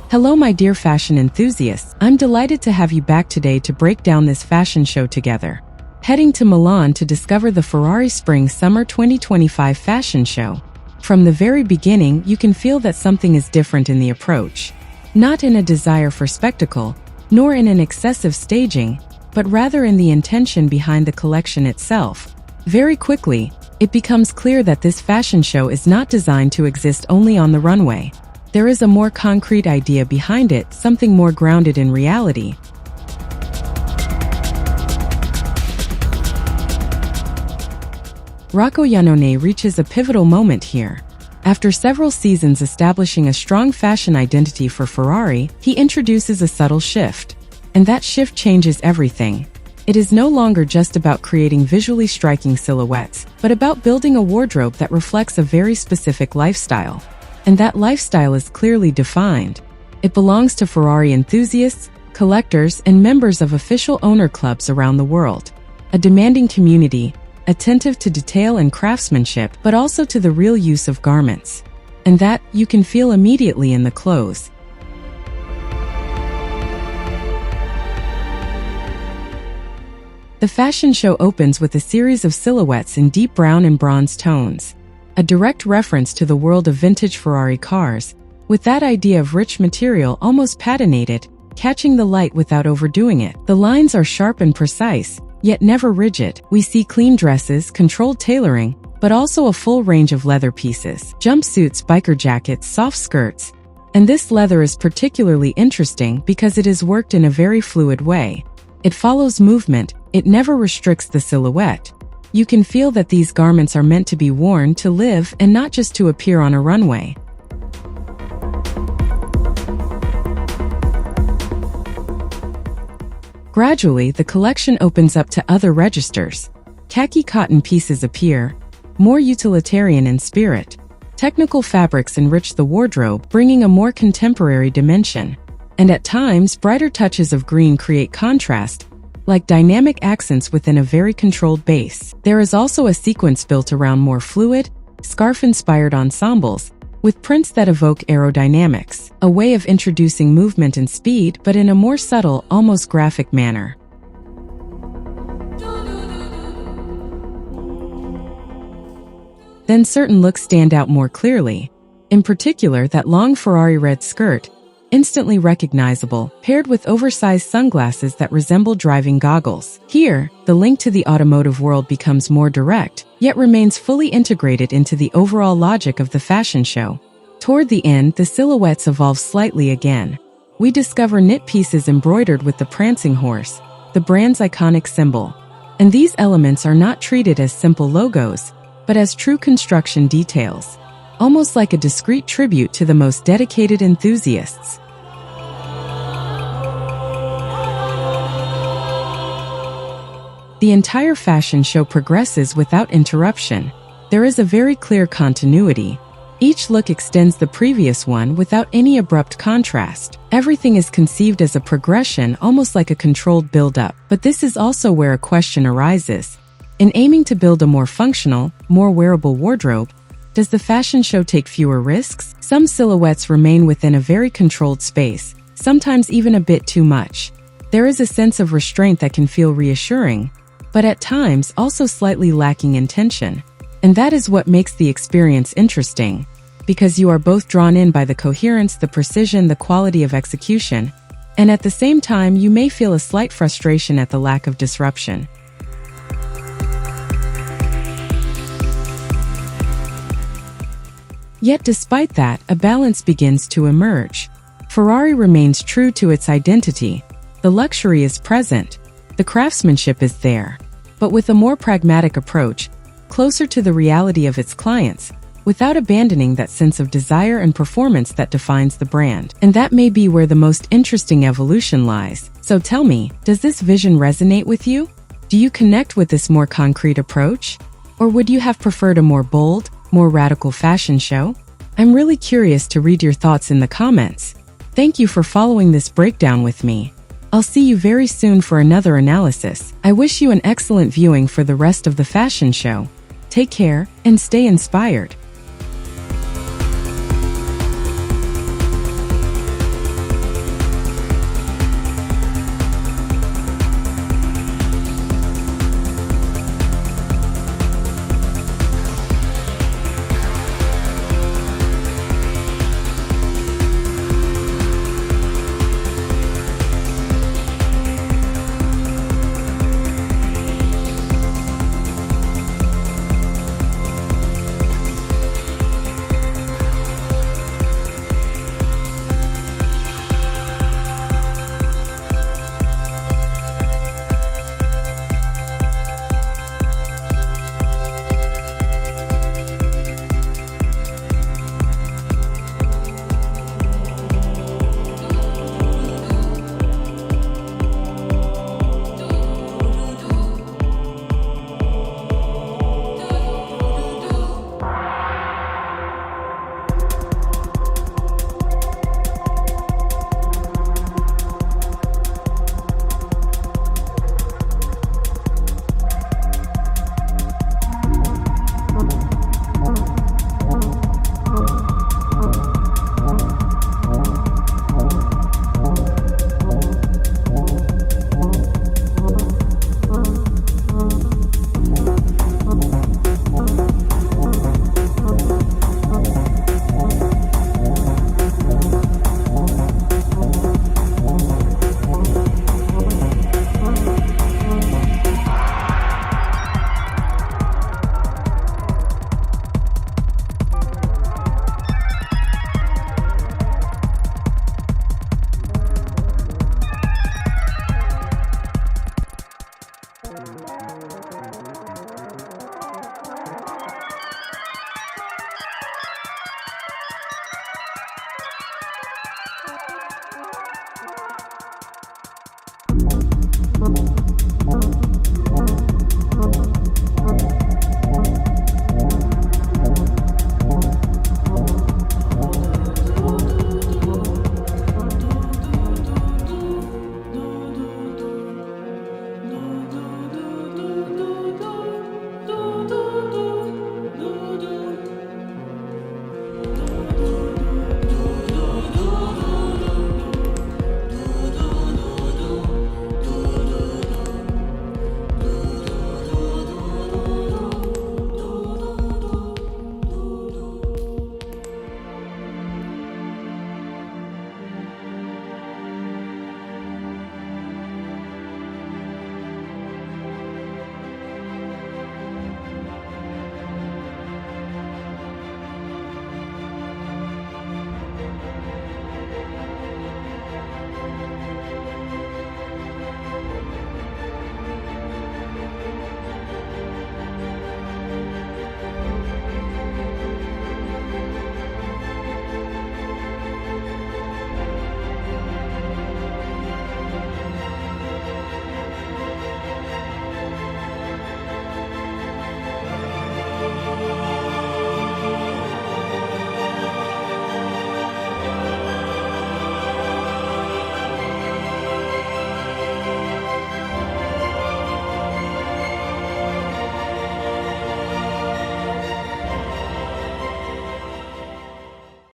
Hello my dear fashion enthusiasts, I'm delighted to have you back today to break down this fashion show together. Heading to Milan to discover the Ferrari Spring Summer 2025 fashion show. From the very beginning, you can feel that something is different in the approach. Not in a desire for spectacle, nor in an excessive staging, but rather in the intention behind the collection itself. Very quickly, it becomes clear that this fashion show is not designed to exist only on the runway. There is a more concrete idea behind it, something more grounded in reality. Rocco Iannone reaches a pivotal moment here. After several seasons establishing a strong fashion identity for Ferrari, he introduces a subtle shift. And that shift changes everything. It is no longer just about creating visually striking silhouettes, but about building a wardrobe that reflects a very specific lifestyle. And that lifestyle is clearly defined. It belongs to Ferrari enthusiasts, collectors, and members of official owner clubs around the world. A demanding community, attentive to detail and craftsmanship, but also to the real use of garments. And that you can feel immediately in the clothes. The fashion show opens with a series of silhouettes in deep brown and bronze tones. A direct reference to the world of vintage Ferrari cars, with that idea of rich material almost patinated, catching the light without overdoing it. The lines are sharp and precise, yet never rigid. We see clean dresses, controlled tailoring, but also a full range of leather pieces. Jumpsuits, biker jackets, soft skirts. And this leather is particularly interesting because it is worked in a very fluid way. It follows movement, it never restricts the silhouette. You can feel that these garments are meant to be worn to live and not just to appear on a runway. Gradually, the collection opens up to other registers. Khaki cotton pieces appear, more utilitarian in spirit. Technical fabrics enrich the wardrobe, bringing a more contemporary dimension. And at times, brighter touches of green create contrast, like dynamic accents within a very controlled base. There is also a sequence built around more fluid, scarf-inspired ensembles, with prints that evoke aerodynamics, a way of introducing movement and speed, but in a more subtle, almost graphic manner. Then certain looks stand out more clearly. In particular, that long Ferrari red skirt, instantly recognizable, paired with oversized sunglasses that resemble driving goggles. Here, the link to the automotive world becomes more direct, yet remains fully integrated into the overall logic of the fashion show. Toward the end, the silhouettes evolve slightly again. We discover knit pieces embroidered with the prancing horse, the brand's iconic symbol. And these elements are not treated as simple logos, but as true construction details, almost like a discreet tribute to the most dedicated enthusiasts. The entire fashion show progresses without interruption. There is a very clear continuity. Each look extends the previous one without any abrupt contrast. Everything is conceived as a progression, almost like a controlled build-up. But this is also where a question arises. In aiming to build a more functional, more wearable wardrobe, does the fashion show take fewer risks? Some silhouettes remain within a very controlled space, sometimes even a bit too much. There is a sense of restraint that can feel reassuring, but at times also slightly lacking in tension. And that is what makes the experience interesting, because you are both drawn in by the coherence, the precision, the quality of execution, and at the same time you may feel a slight frustration at the lack of disruption. Yet despite that, a balance begins to emerge. Ferrari remains true to its identity. The luxury is present. The craftsmanship is there. But with a more pragmatic approach, closer to the reality of its clients, without abandoning that sense of desire and performance that defines the brand. And that may be where the most interesting evolution lies. So tell me, does this vision resonate with you? Do you connect with this more concrete approach? Or would you have preferred a more bold, more radical fashion show? I'm really curious to read your thoughts in the comments. Thank you for following this breakdown with me. I'll see you very soon for another analysis. I wish you an excellent viewing for the rest of the fashion show. Take care and stay inspired.